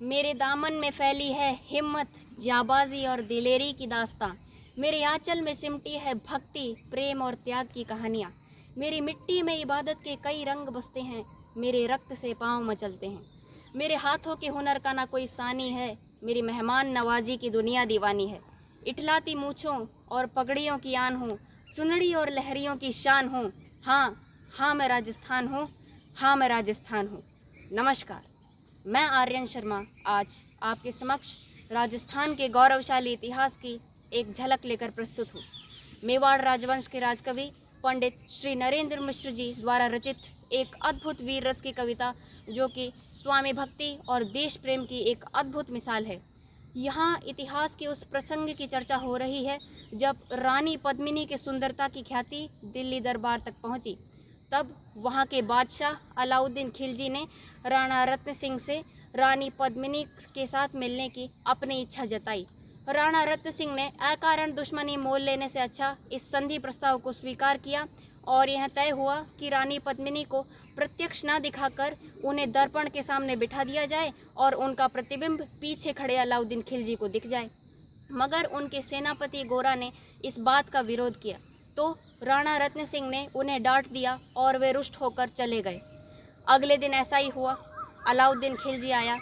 मेरे दामन में फैली है हिम्मत, जाबाजी और दिलेरी की दास्तां। मेरे आंचल में सिमटी है भक्ति, प्रेम और त्याग की कहानियाँ। मेरी मिट्टी में इबादत के कई रंग बसते हैं, मेरे रक्त से पाँव मचलते हैं। मेरे हाथों के हुनर का ना कोई सानी है, मेरी मेहमान नवाजी की दुनिया दीवानी है। इठलाती मूँछों और पगड़ियों की आन हूँ, चुनड़ी और लहरियों की शान हूँ। हाँ हाँ मैं राजस्थान हूँ, हाँ मैं राजस्थान हूँ। नमस्कार, मैं आर्यन शर्मा आज आपके समक्ष राजस्थान के गौरवशाली इतिहास की एक झलक लेकर प्रस्तुत हूँ। मेवाड़ राजवंश के राजकवि पंडित श्री नरेंद्र मिश्र जी द्वारा रचित एक अद्भुत वीर रस की कविता, जो कि स्वामी भक्ति और देश प्रेम की एक अद्भुत मिसाल है। यहाँ इतिहास के उस प्रसंग की चर्चा हो रही है जब रानी पद्मिनी के सुंदरता की ख्याति दिल्ली दरबार तक पहुँची। तब वहाँ के बादशाह अलाउद्दीन खिलजी ने राणा रत्न सिंह से रानी पद्मिनी के साथ मिलने की अपनी इच्छा जताई। राणा रत्न सिंह ने अकारण दुश्मनी मोल लेने से अच्छा इस संधि प्रस्ताव को स्वीकार किया और यह तय हुआ कि रानी पद्मिनी को प्रत्यक्ष न दिखाकर उन्हें दर्पण के सामने बिठा दिया जाए और उनका प्रतिबिंब पीछे खड़े अलाउद्दीन खिलजी को दिख जाए। मगर उनके सेनापति गोरा ने इस बात का विरोध किया तो राणा रत्न सिंह ने उन्हें डांट दिया और वे रुष्ट होकर चले गए। अगले दिन ऐसा ही हुआ। अलाउद्दीन खिलजी आया,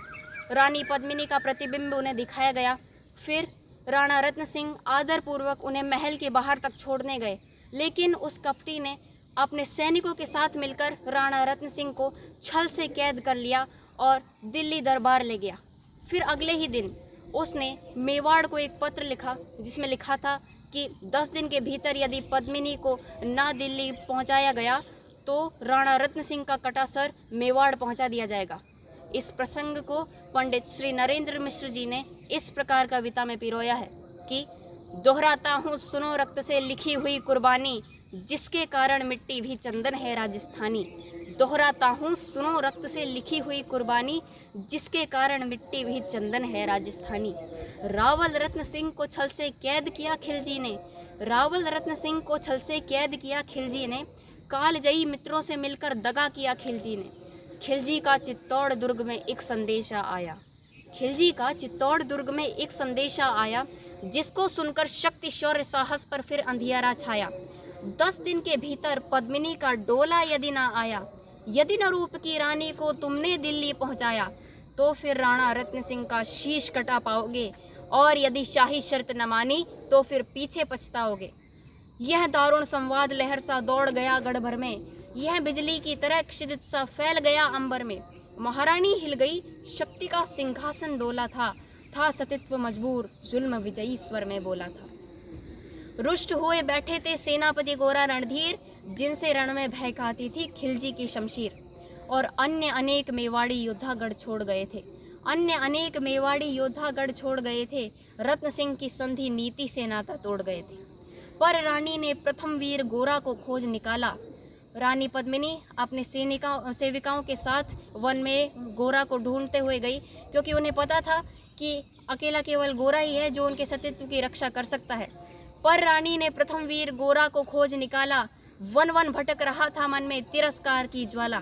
रानी पद्मिनी का प्रतिबिंब उन्हें दिखाया गया। फिर राणा रत्न सिंह आदरपूर्वक उन्हें महल के बाहर तक छोड़ने गए, लेकिन उस कपटी ने अपने सैनिकों के साथ मिलकर राणा रत्न सिंह को छल से कैद कर लिया और दिल्ली दरबार ले गया। फिर अगले ही दिन उसने मेवाड़ को एक पत्र लिखा जिसमें लिखा था कि 10 दिन के भीतर यदि पद्मिनी को ना दिल्ली पहुंचाया गया तो राणा रत्न सिंह का कटा सर मेवाड़ पहुंचा दिया जाएगा। इस प्रसंग को पंडित श्री नरेंद्र मिश्र जी ने इस प्रकार कविता में पिरोया है कि दोहराता हूँ सुनो रक्त से लिखी हुई कुर्बानी, जिसके कारण मिट्टी भी चंदन है राजस्थानी। दोहराता हूँ सुनो रक्त से लिखी हुई कुर्बानी, जिसके कारण मिट्टी भी चंदन है राजस्थानी। रावल रत्न सिंह को छल से कैद किया खिलजी ने, रावल रत्न सिंह को छल से कैद किया खिलजी ने, कालजयी मित्रों से मिलकर दगा किया खिलजी ने। खिलजी का चित्तौड़ दुर्ग में एक संदेशा आया, खिलजी का चित्तौड़ दुर्ग में एक संदेशा आया, जिसको सुनकर शक्ति शौर्य साहस पर फिर अंधियारा छाया। 10 दिन के भीतर पद्मिनी का डोला यदि ना आया, यदि न रूप की रानी को तुमने दिल्ली पहुंचाया, तो फिर राणा रत्न सिंह का शीश कटा पाओगे और यदि शाही शर्त न मानी तो फिर पीछे पछताओगे। यह दारुण संवाद लहर सा दौड़ गया गढ़ भर में, यह बिजली की तरह क्षिदित सा फैल गया अंबर में। महारानी हिल गई, शक्ति का सिंहासन डोला था सतीत्व मजबूर, जुल्म विजयी स्वर में बोला था। रुष्ट हुए बैठे थे सेनापति गोरा रणधीर, जिनसे रण में भय खाती थी खिलजी की शमशीर। और अन्य अनेक मेवाड़ी योद्धा गढ़ छोड़ गए थे, अन्य अनेक मेवाड़ी योद्धा गढ़ छोड़ गए थे, रत्न सिंह की संधि नीति से नाता तोड़ गए थे। पर रानी ने प्रथम वीर गोरा को खोज निकाला। रानी पद्मिनी अपने सेविकाओं के साथ वन में गोरा को ढूंढते हुए गई, क्योंकि उन्हें पता था कि अकेला केवल गोरा ही है जो उनके सतीत्व की रक्षा कर सकता है। पर रानी ने प्रथम वीर गोरा को खोज निकाला, वन वन भटक रहा था मन में तिरस्कार की ज्वाला।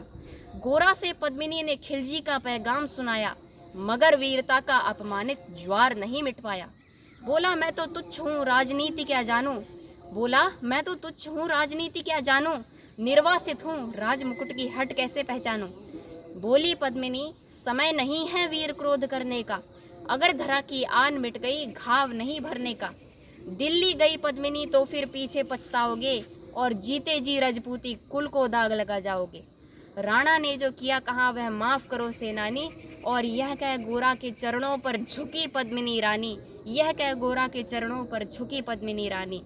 गोरा से पद्मिनी ने खिलजी का पैगाम सुनाया, मगर वीरता का अपमानित ज्वार नहीं मिट पाया। बोला मैं तो तुच्छ हूँ राजनीति क्या जानूं, बोला मैं तो तुच्छ हूँ राजनीति क्या जानूं, निर्वासित हूँ राज मुकुट की हट कैसे पहचानूं। बोली पद्मिनी समय नहीं है वीर क्रोध करने का, अगर धरा की आन मिट गई घाव नहीं भरने का। दिल्ली गई पद्मिनी तो फिर पीछे पछताओगे और जीते जी रजपूती कुल को दाग लगा जाओगे। राणा ने जो किया कहा वह माफ करो सेनानी, और यह कह गोरा के चरणों पर झुकी पद्मिनी रानी, यह कह गोरा के चरणों पर झुकी पद्मिनी रानी।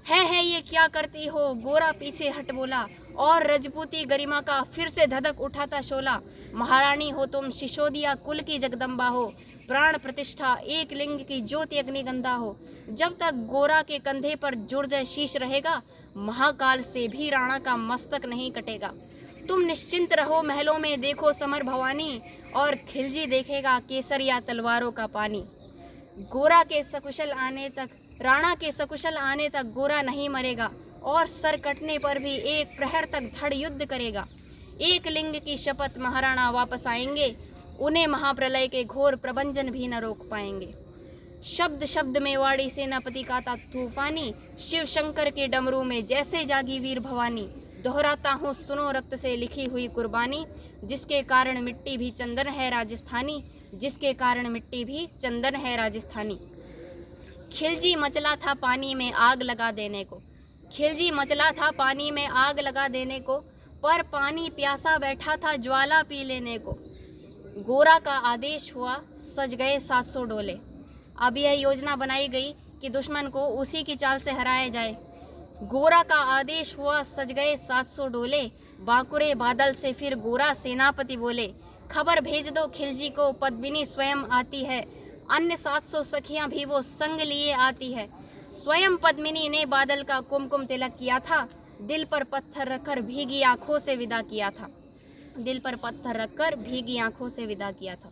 है ये क्या करती हो, गोरा पीछे हट बोला, और रजपूती गरिमा का फिर से धधक उठाता शोला। महारानी हो तुम, सिसोदिया कुल की जगदम्बा हो, प्राण प्रतिष्ठा एक लिंग की ज्योति अग्निगंधा हो। जब तक गोरा के कंधे पर जुर्जय शीश रहेगा, महाकाल से भी राणा का मस्तक नहीं कटेगा। तुम निश्चिंत रहो महलों में देखो समर भवानी, और खिलजी देखेगा केसरिया तलवारों का पानी। गोरा के सकुशल आने तक, राणा के सकुशल आने तक गोरा नहीं मरेगा, और सर कटने पर भी एक प्रहर तक धड़ युद्ध करेगा। एक लिंग की शपथ महाराणा वापस आएंगे, उन्हें महाप्रलय के घोर प्रभंजन भी न रोक पाएंगे। शब्द शब्द में वाड़ी सेनापति का था तूफानी, शिव शंकर के डमरू में जैसे जागी वीर भवानी। दोहराता हूँ सुनो रक्त से लिखी हुई कुर्बानी, जिसके कारण मिट्टी भी चंदन है राजस्थानी, जिसके कारण मिट्टी भी चंदन है राजस्थानी। खिलजी मचला था पानी में आग लगा देने को, खिलजी मचला था पानी में आग लगा देने को, पर पानी प्यासा बैठा था ज्वाला पी लेने को। गोरा का आदेश हुआ सज गए 700 डोले। अब यह योजना बनाई गई कि दुश्मन को उसी की चाल से हराया जाए। गोरा का आदेश हुआ सज गए 700 डोले, बाकुरे बादल से फिर गोरा सेनापति बोले, खबर भेज दो खिलजी को पद्मिनी स्वयं आती है, अन्य 700 सखियां भी वो संग लिए आती है। स्वयं पद्मिनी ने बादल का कुमकुम तिलक किया था, दिल पर पत्थर रखकर भीगी आंखों से विदा किया था, दिल पर पत्थर रखकर भीगी आंखों से विदा किया था।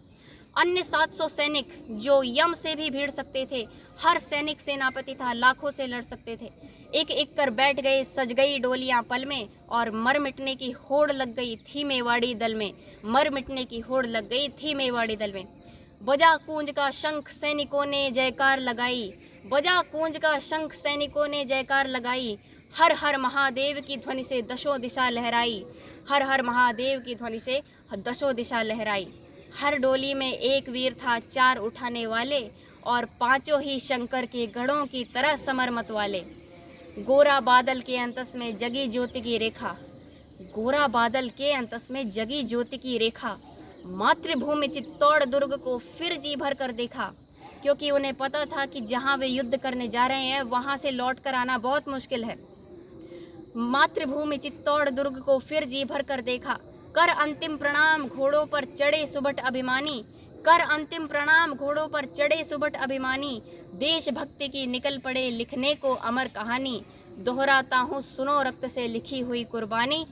अन्य 700 सैनिक जो यम से भी भिड़ सकते थे, हर सैनिक सेनापति था, लाखों से लड़ सकते थे। एक एक कर बैठ गए सज गई डोलियां पल में, और मर मिटने की होड़ लग गई थी मेवाड़ी दल में, मर मिटने की होड़ लग गई थी मेवाड़ी दल में। बजा कूंज का शंख सैनिकों ने जयकार लगाई, बजा कूंज का शंख सैनिकों ने जयकार लगाई, हर हर महादेव की ध्वनि से दशों दिशा लहराई, हर हर महादेव की ध्वनि से दशों दिशा लहराई। हर डोली में एक वीर था 4 उठाने वाले, और 5 ही शंकर के गढ़ों की तरह समर वाले। गोरा बादल के अंतस में जगी ज्योति की रेखा, गोरा बादल के अंतस में जगी ज्योति की रेखा। मातृभूमि चित्तौड़ दुर्ग को फिर जी भर कर देखा, क्योंकि उन्हें पता था कि जहां वे युद्ध करने जा रहे हैं वहां से लौट कर आना बहुत मुश्किल है। मातृभूमि चित्तौड़ दुर्ग को फिर जी भर कर देखा, कर अंतिम प्रणाम घोड़ों पर चढ़े सुबट अभिमानी, कर अंतिम प्रणाम घोड़ों पर चढ़े सुबट अभिमानी। देशभक्ति की निकल पड़े लिखने को अमर कहानी, दोहराता हूँ सुनो रक्त से लिखी हुई कुर्बानी,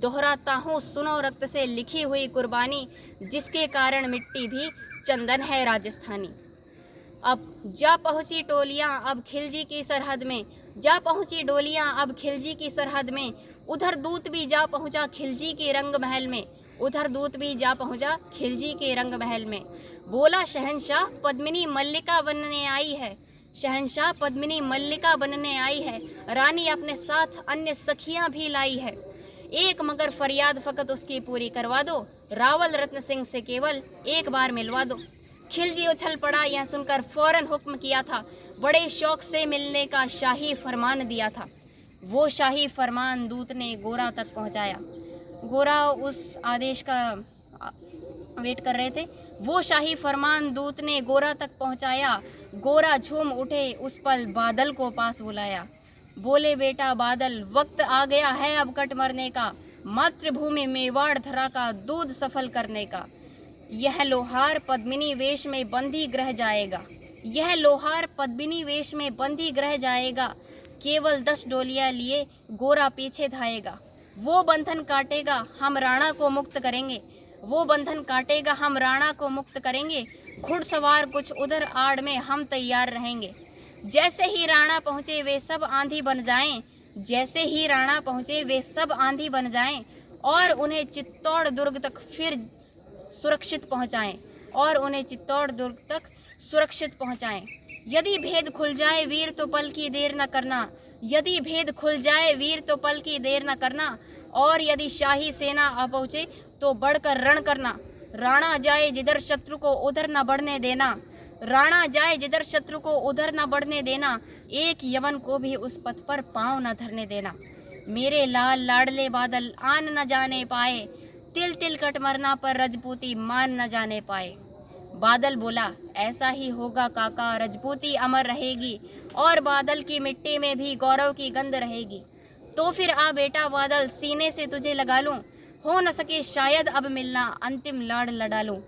दोहराता हूँ सुनो रक्त से लिखी हुई कुर्बानी, जिसके कारण मिट्टी भी चंदन है राजस्थानी। अब जा पहुंची टोलियां अब खिलजी की सरहद में, जा पहुंची डोलियां अब खिलजी की सरहद में। उधर दूत भी जा पहुंचा खिलजी के रंग महल में, उधर दूत भी जा पहुंचा खिलजी के रंग महल में। बोला शहंशाह पद्मिनी मल्लिका बनने आई है, शहंशाह पद्मिनी मल्लिका बनने आई है, रानी अपने साथ अन्य सखियां भी लाई है। एक मगर फरियाद फकत उसकी पूरी करवा दो, रावल रत्न सिंह से केवल एक बार मिलवा दो। खिलजी उछल पड़ा, यह सुनकर फौरन हुक्म किया था, बड़े शौक से मिलने का शाही फरमान दिया था। वो शाही फरमान दूत ने गोरा तक पहुंचाया। गोरा उस आदेश का वेट कर रहे थे। वो शाही फरमान दूत ने गोरा तक पहुंचाया। गोरा झूम उठे, उस पल बादल को पास बुलाया। बोले बेटा बादल, वक्त आ गया है अब कट मरने का, मातृभूमि मेवाड़ धरा का दूध सफल करने का। यह लोहार पद्मिनी वेश में बंदी ग्रह जाएगा, यह लोहार पद्मिनी वेश में बंदी ग्रह जाएगा। केवल 10 डोलियां लिए गोरा पीछे धाएगा, वो बंधन काटेगा हम राणा को मुक्त करेंगे, वो बंधन काटेगा हम राणा को मुक्त करेंगे। घुड़सवार कुछ उधर आड़ में हम तैयार रहेंगे। जैसे ही राणा पहुँचे वे सब आंधी बन जाएं, जैसे ही राणा पहुँचे वे सब आंधी बन जाएं, और उन्हें चित्तौड़ दुर्ग तक फिर सुरक्षित पहुँचाएं, और उन्हें चित्तौड़ दुर्ग तक सुरक्षित पहुँचाएं। यदि भेद खुल जाए वीर तो पल की देर न करना, यदि भेद खुल जाए वीर तो पल की देर न करना, और यदि शाही सेना आ पहुँचे तो बढ़कर रण करना। राणा जाए जिधर शत्रु को उधर न बढ़ने देना, राणा जाए जिधर शत्रु को उधर न बढ़ने देना। एक यवन को भी उस पथ पर पांव न धरने देना। मेरे लाल लाडले बादल आन न जाने पाए, तिल तिल कट मरना पर रजपूती मान न जाने पाए। बादल बोला ऐसा ही होगा काका, रजपूती अमर रहेगी, और बादल की मिट्टी में भी गौरव की गंध रहेगी। तो फिर आ बेटा बादल, सीने से तुझे लगा लूं, हो न सके शायद अब मिलना, अंतिम लाड़ लड़ा लूं।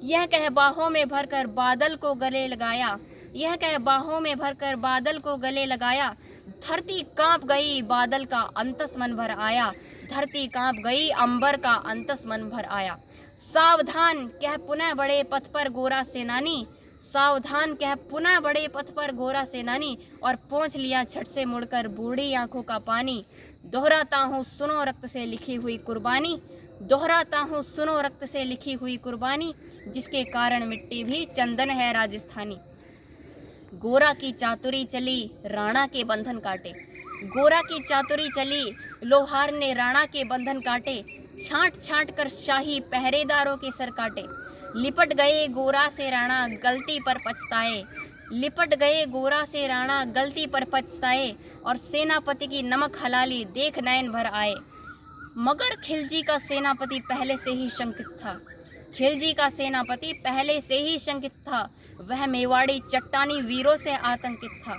यह कह बाहों में भरकर बादल को गले लगाया, यह कह बाहों में भरकर बादल को गले लगाया। धरती कांप गई, बादल का अंतस मन भर आया, धरती कांप गई, अंबर का अंतस मन भर आया। सावधान कह पुनः बड़े पथ पर गोरा सेनानी, सावधान कह पुनः बड़े पथ पर गोरा सेनानी, और पहुँच लिया छट से मुड़कर बूढ़ी आंखों का पानी। दोहराता हूँ सुनो रक्त से लिखी हुई कुर्बानी, दोहराता हूँ सुनो रक्त से लिखी हुई कुर्बानी, जिसके कारण मिट्टी भी चंदन है राजस्थानी। गोरा की चातुरी चली राणा के बंधन काटे, गोरा की चातुरी चली लोहार ने राणा के बंधन काटे, छांट छांट कर शाही पहरेदारों के सर काटे। लिपट गए गोरा से राणा गलती पर पछताए, लिपट गए गोरा से राणा गलती पर पछताए, और सेनापति की नमक हलाली देख नयन भर आए। मगर खिलजी का सेनापति पहले से ही शंकित था, खिलजी का सेनापति पहले से ही शंकित था। वह मेवाड़ी चट्टानी वीरों से आतंकित था।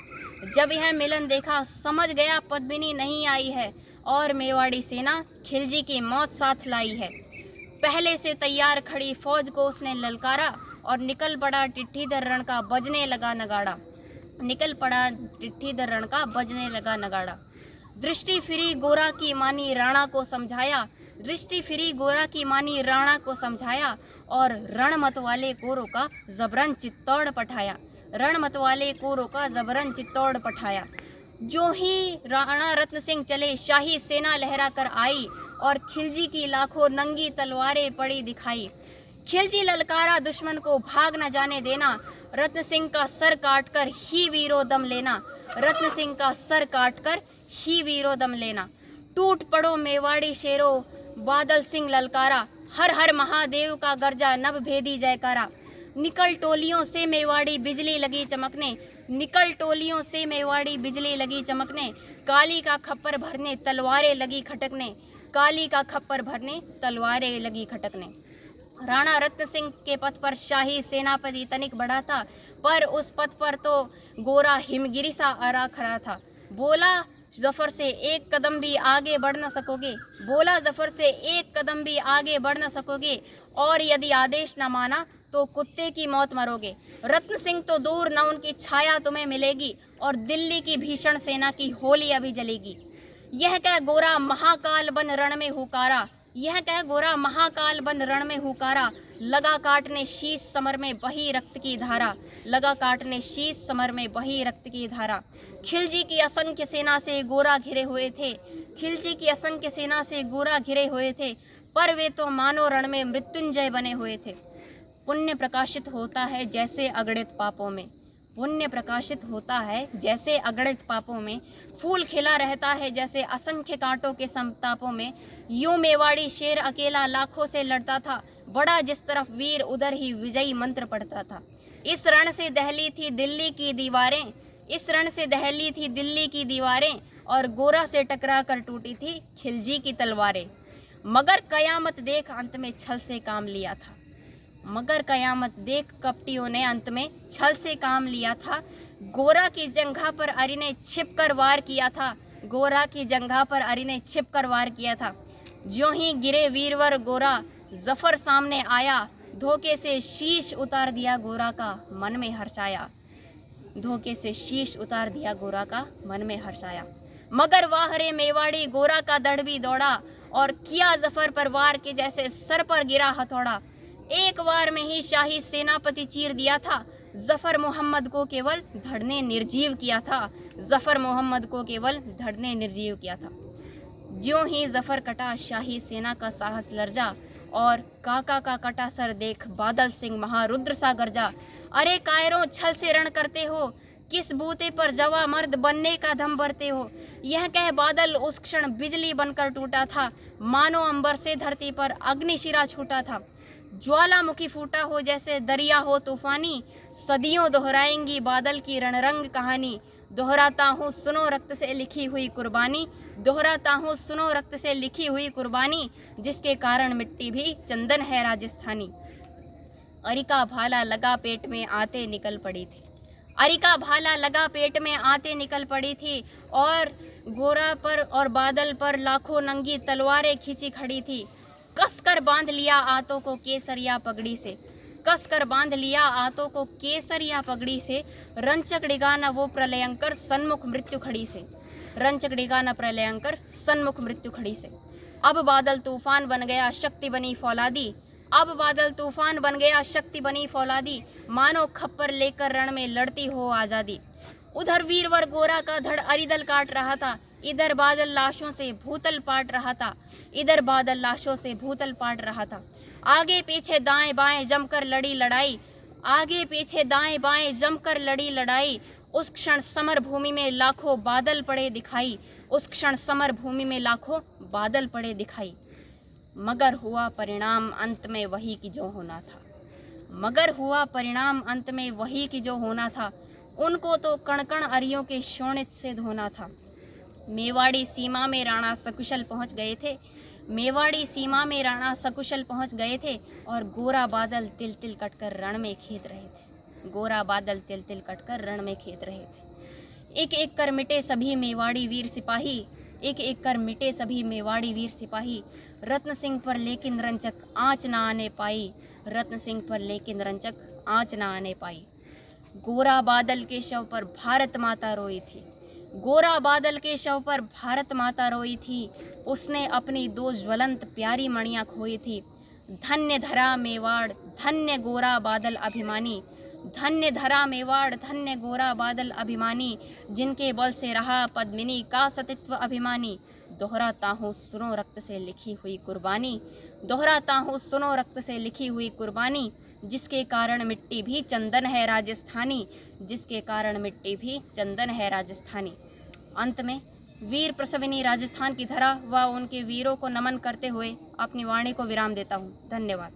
जब यह मिलन देखा समझ गया पद्मिनी नहीं आई है और मेवाड़ी सेना खिलजी की मौत साथ लाई है। पहले से तैयार खड़ी फौज को उसने ललकारा और निकल पड़ा टिट्ठीदर रण का बजने लगा नगाड़ा, निकल पड़ा टिट्ठीदर रण का बजने लगा नगाड़ा। दृष्टि फिरी गोरा की मानी राणा को समझाया, दृष्टि फिरी गोरा की मानी राणा को समझाया, और रण मतवाले को रोका जबरन चित्तौड़ पठाया, रण मतवाले को रोका जबरन चित्तौड़ पठाया। जो ही राणा रत्न सिंह चले शाही सेना लहरा कर आई, और खिलजी की लाखों नंगी तलवारें पड़ी दिखाई। खिलजी ललकारा दुश्मन को भाग न जाने देना, रत्न सिंह का सर काटकर ही वीरो दम लेना, रत्न सिंह का सर काटकर ही वीरो दम लेना। टूट पड़ो मेवाड़ी शेरो बादल सिंह ललकारा, हर हर महादेव का गर्जा नभ भेदी जयकारा। निकल टोलियों से मेवाड़ी बिजली लगी चमकने, निकल टोलियों से मेवाड़ी बिजली लगी चमकने, काली का खप्पर भरने तलवारें लगी खटकने, काली का खप्पर भरने तलवारें लगी खटकने। राणा रत्न सिंह के पथ पर शाही सेनापति तनिक बढ़ा था, पर उस पथ पर तो गोरा हिमगिरी सा आरा खड़ा था। बोला जफर से एक कदम भी आगे बढ़ न सकोगे, बोला जफर से एक कदम भी आगे बढ़ न सकोगे, और यदि आदेश न माना तो कुत्ते की मौत मरोगे। रत्न सिंह तो दूर न उनकी छाया तुम्हें मिलेगी, और दिल्ली की भीषण सेना की होली अभी जलेगी। यह कह गोरा महाकाल बन रण में हुकारा, यह कह गोरा महाकाल बन रण में हुकारा, लगा काटने शीश समर में बही रक्त की धारा, लगा काटने शीश समर में बही रक्त की धारा। खिलजी की असंख्य सेना से गोरा घिरे हुए थे, खिलजी की असंख्य सेना से गोरा घिरे हुए थे, पर वे तो मानो रण में मृत्युंजय बने हुए थे। पुण्य प्रकाशित होता है जैसे अगणित पापों में, पुण्य प्रकाशित होता है जैसे अगणित पापों में, फूल खिला रहता है जैसे असंख्य कांटों के संतापों में। यूं मेवाड़ी शेर अकेला लाखों से लड़ता था, बड़ा जिस तरफ वीर उधर ही विजयी मंत्र पढ़ता था। इस रण से दहली थी दिल्ली की दीवारें, इस रण से दहली थी दिल्ली की दीवारें, और गोरा से टकरा कर टूटी थी खिलजी की तलवारें। मगर कयामत देख अंत में छल से काम लिया था, मगर कयामत देख कपटियों ने अंत में छल से काम लिया था। गोरा की जंघा पर अरी ने छिप कर वार किया था, गोरा की जंघा पर अरी ने छिप कर वार किया था। ज्यों ही गिरे वीरवर गोरा जफर सामने आया, धोखे से शीश उतार दिया गोरा का मन में हर्षाया, धोखे से शीश उतार दिया गोरा का मन में हर्षाया। मगर वाह रे मेवाड़ी गोरा का दड़ भी दौड़ा, और किया जफर पर वार के जैसे सर पर गिरा हथौड़ा। एक वार में ही शाही सेनापति चीर दिया था, जफर मोहम्मद को केवल धड़ ने निर्जीव किया था, जफर मोहम्मद को केवल धड़ ने निर्जीव किया था। ज्यों ही जफर कटा शाही सेना का साहस लर्जा, और काका का कटा सर देख बादल सिंह महारुद्र सा गरजा। अरे कायरों छल से रण करते हो, किस बूते पर जवा मर्द बनने का दम भरते हो। यह कह बादल उस क्षण बिजली बनकर टूटा था, मानो अंबर से धरती पर अग्निशिरा छूटा था। ज्वालामुखी फूटा हो जैसे दरिया हो तूफानी, सदियों दोहराएंगी बादल की रणरंग कहानी। दोहराता हूँ सुनो रक्त से लिखी हुई कुर्बानी, दोहराता हूँ सुनो रक्त से लिखी हुई कुर्बानी, जिसके कारण मिट्टी भी चंदन है राजस्थानी। अरिका भाला लगा पेट में आते निकल पड़ी थी, अरिका भाला लगा पेट में आते निकल पड़ी थी, और गोरा पर और बादल पर लाखों नंगी तलवारें खींची खड़ी थी। कसकर बांध लिया आतों को केसरिया पगड़ी से, कसकर बांध लिया आतों को केसरिया पगड़ी से। रंचक डिगाना वो प्रलयंकर सन्मुख मृत्यु खड़ी से, रंचक डिगाना प्रलयंकर सन्मुख मृत्यु खड़ी से। अब बादल तूफान बन गया शक्ति बनी फौलादी, अब बादल तूफान बन गया शक्ति बनी फौलादी, मानो खप्पर लेकर रण में लड़ती हो आजादी। उधर वीरवर गोरा का धड़ अरिदल काट रहा था, इधर बादल लाशों से भूतल पाट रहा था, इधर बादल लाशों से भूतल पाट रहा था। आगे पीछे दाएं बाएं जमकर लड़ी लड़ाई, आगे पीछे दाएं बाएं जमकर लड़ी लड़ाई। उस क्षण समर भूमि में लाखों बादल पड़े दिखाई, उस क्षण समर भूमि में लाखों बादल पड़े दिखाई। मगर हुआ परिणाम अंत में वही की जो होना था, मगर हुआ परिणाम अंत में वही की जो होना था। उनको तो कण कण अरियों के शोणित से धोना था। मेवाड़ी सीमा में राणा सकुशल पहुंच गए थे, मेवाड़ी सीमा में राणा सकुशल पहुंच गए थे। और गोरा बादल तिल तिल कटकर रण में खेत रहे थे, गोरा बादल तिल तिल कटकर रण में खेत रहे थे। एक एक कर मिटे सभी मेवाड़ी वीर सिपाही, एक एक कर मिटे सभी मेवाड़ी वीर सिपाही। रत्न सिंह पर लेकिन रंचक आँच ना आने पाई, रत्न सिंह पर लेकिन रंचक आँच ना आने पाई। गोरा बादल के शव पर भारत माता रोई थी, गोरा बादल के शव पर भारत माता रोई थी। उसने अपनी दो ज्वलंत प्यारी मणियाँ खोई थी। धन्य धरा मेवाड़, धन्य गोरा बादल अभिमानी, धन्य धरा मेवाड़, धन्य गोरा बादल अभिमानी। जिनके बल से रहा पद्मिनी का सतीत्व अभिमानी। दोहराता हूँ सुनो रक्त से लिखी हुई कुर्बानी, दोहराता हूँ सुनो रक्त से लिखी हुई कुर्बानी। जिसके कारण मिट्टी भी चंदन है राजस्थानी, जिसके कारण मिट्टी भी चंदन है राजस्थानी। अंत में वीर प्रसविनी राजस्थान की धरा व उनके वीरों को नमन करते हुए अपनी वाणी को विराम देता हूँ। धन्यवाद।